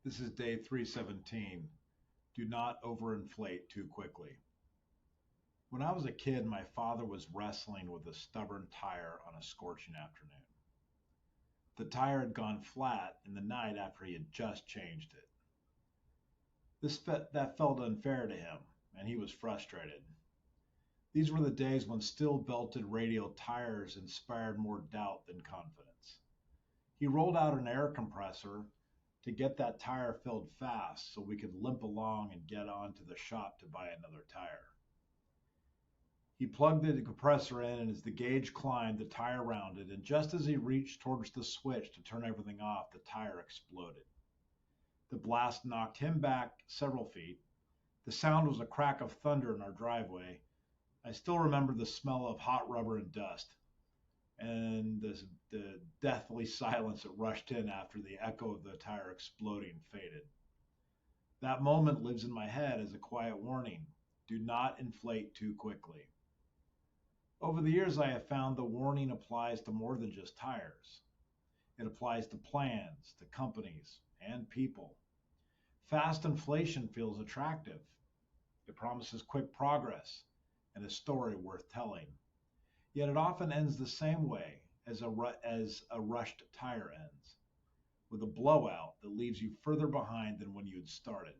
This is day 317. Do not overinflate too quickly. When I was a kid, my father was wrestling with a stubborn tire on a scorching afternoon. The tire had gone flat in the night after he had just changed it. That felt unfair to him, and he was frustrated. These were the days when steel belted radial tires inspired more doubt than confidence. He rolled out an air compressor to get that tire filled fast so we could limp along and get on to the shop to buy another tire. He plugged the compressor in, and as the gauge climbed, the tire rounded, and just as he reached towards the switch to turn everything off, the tire exploded. The blast knocked him back several feet. The sound was a crack of thunder in our driveway. I still remember the smell of hot rubber and dust, and the deathly silence that rushed in after the echo of the tire exploding faded. That moment lives in my head as a quiet warning. Do not inflate too quickly. Over the years, I have found the warning applies to more than just tires. It applies to plans, to companies, and people. Fast inflation feels attractive. It promises quick progress and a story worth telling. Yet it often ends the same way as a rushed tire ends, with a blowout that leaves you further behind than when you had started.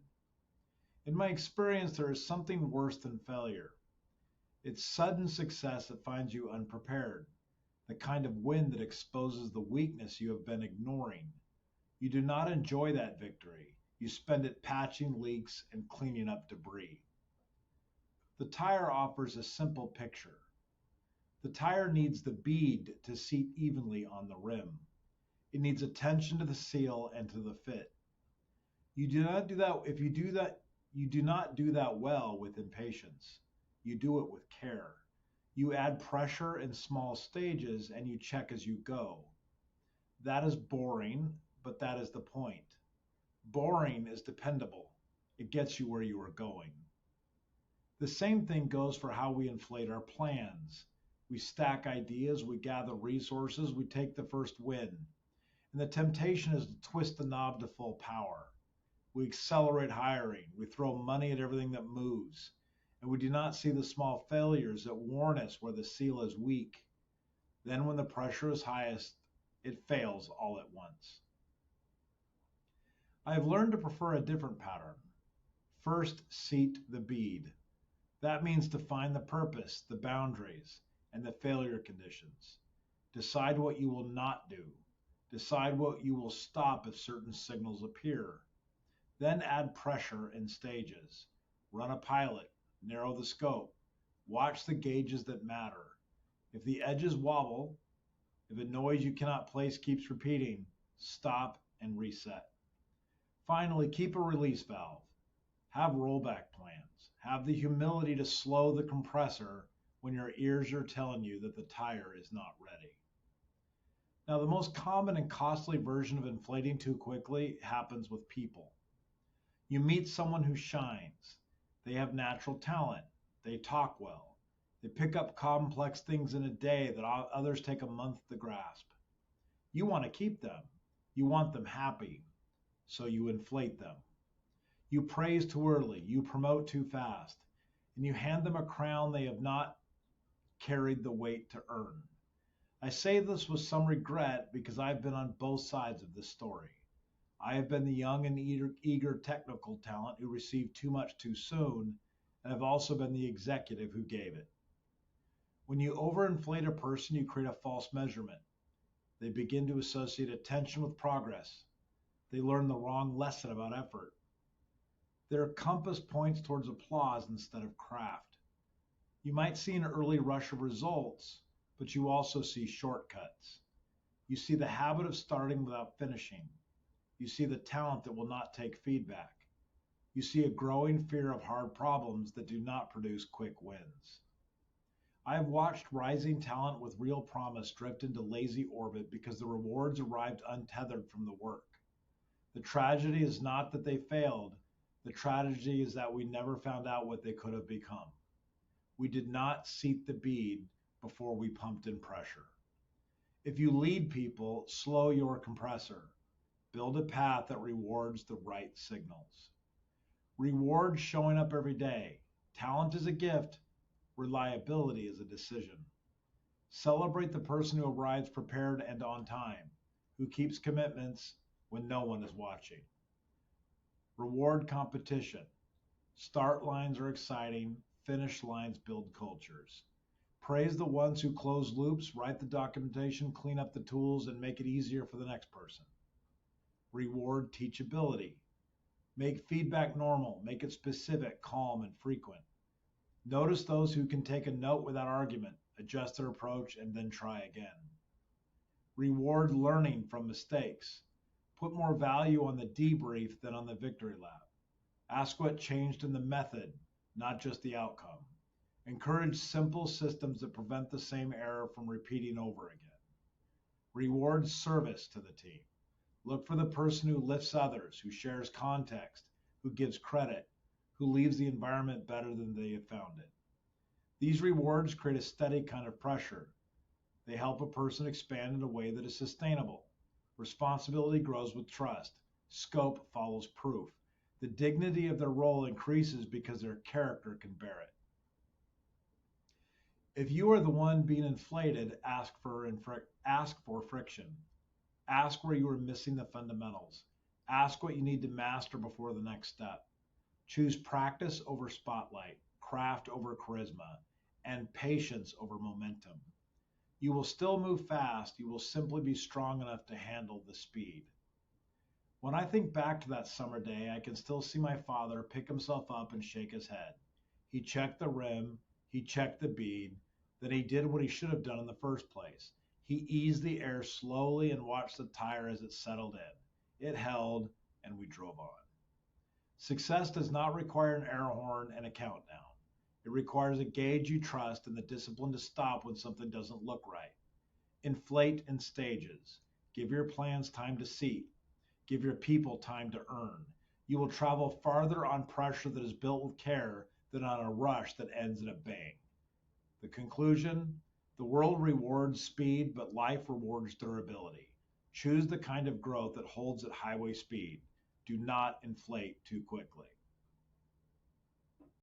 In my experience, there is something worse than failure. It's sudden success that finds you unprepared, the kind of win that exposes the weakness you have been ignoring. You do not enjoy that victory. You spend it patching leaks and cleaning up debris. The tire offers a simple picture. The tire needs the bead to seat evenly on the rim. It needs attention to the seal and to the fit. You do not do that if you do that you do not do that well with impatience. You do it with care. You add pressure in small stages and you check as you go. That is boring, but that is the point. Boring is dependable. It gets you where you are going. The same thing goes for how we inflate our plans. We stack ideas, we gather resources, we take the first win. And the temptation is to twist the knob to full power. We accelerate hiring, we throw money at everything that moves, and we do not see the small failures that warn us where the seal is weak. Then when the pressure is highest, it fails all at once. I have learned to prefer a different pattern. First, seat the bead. That means define the purpose, the boundaries, and the failure conditions. Decide what you will not do. Decide what you will stop if certain signals appear. Then add pressure in stages. Run a pilot. Narrow the scope. Watch the gauges that matter. If the edges wobble, if a noise you cannot place keeps repeating, stop and reset. Finally, keep a release valve. Have rollback plans. Have the humility to slow the compressor when your ears are telling you that the tire is not ready. Now, the most common and costly version of inflating too quickly happens with people. You meet someone who shines. They have natural talent. They talk well. They pick up complex things in a day that others take a month to grasp. You want to keep them. You want them happy. So you inflate them. You praise too early. You promote too fast. And you hand them a crown they have not carried the weight to earn. I say this with some regret because I've been on both sides of this story. I have been the young and eager technical talent who received too much too soon, and I've also been the executive who gave it. When you overinflate a person, you create a false measurement. They begin to associate attention with progress. They learn the wrong lesson about effort. Their compass points towards applause instead of craft. You might see an early rush of results, but you also see shortcuts. You see the habit of starting without finishing. You see the talent that will not take feedback. You see a growing fear of hard problems that do not produce quick wins. I have watched rising talent with real promise drift into lazy orbit because the rewards arrived untethered from the work. The tragedy is not that they failed. The tragedy is that we never found out what they could have become. We did not seat the bead before we pumped in pressure. If you lead people, slow your compressor. Build a path that rewards the right signals. Reward showing up every day. Talent is a gift, reliability is a decision. Celebrate the person who arrives prepared and on time, who keeps commitments when no one is watching. Reward competition. Start lines are exciting, finish lines build cultures. Praise the ones who close loops, write the documentation, clean up the tools, and make it easier for the next person. Reward teachability. Make feedback normal, make it specific, calm, and frequent. Notice those who can take a note without argument, adjust their approach, and then try again. Reward learning from mistakes. Put more value on the debrief than on the victory lap. Ask what changed in the method, not just the outcome. Encourage simple systems that prevent the same error from repeating over again. Reward service to the team. Look for the person who lifts others, who shares context, who gives credit, who leaves the environment better than they have found it. These rewards create a steady kind of pressure. They help a person expand in a way that is sustainable. Responsibility grows with trust. Scope follows proof. The dignity of their role increases because their character can bear it. If you are the one being inflated, ask for friction. Ask where you are missing the fundamentals. Ask what you need to master before the next step. Choose practice over spotlight, craft over charisma, and patience over momentum. You will still move fast. You will simply be strong enough to handle the speed. When I think back to that summer day, I can still see my father pick himself up and shake his head. He checked the rim, he checked the bead, then he did what he should have done in the first place. He eased the air slowly and watched the tire as it settled in. It held, and we drove on. Success does not require an air horn and a countdown. It requires a gauge you trust and the discipline to stop when something doesn't look right. Inflate in stages. Give your plans time to seat. Give your people time to earn. You will travel farther on pressure that is built with care than on a rush that ends in a bang. The conclusion: the world rewards speed, but life rewards durability. Choose the kind of growth that holds at highway speed. Do not inflate too quickly.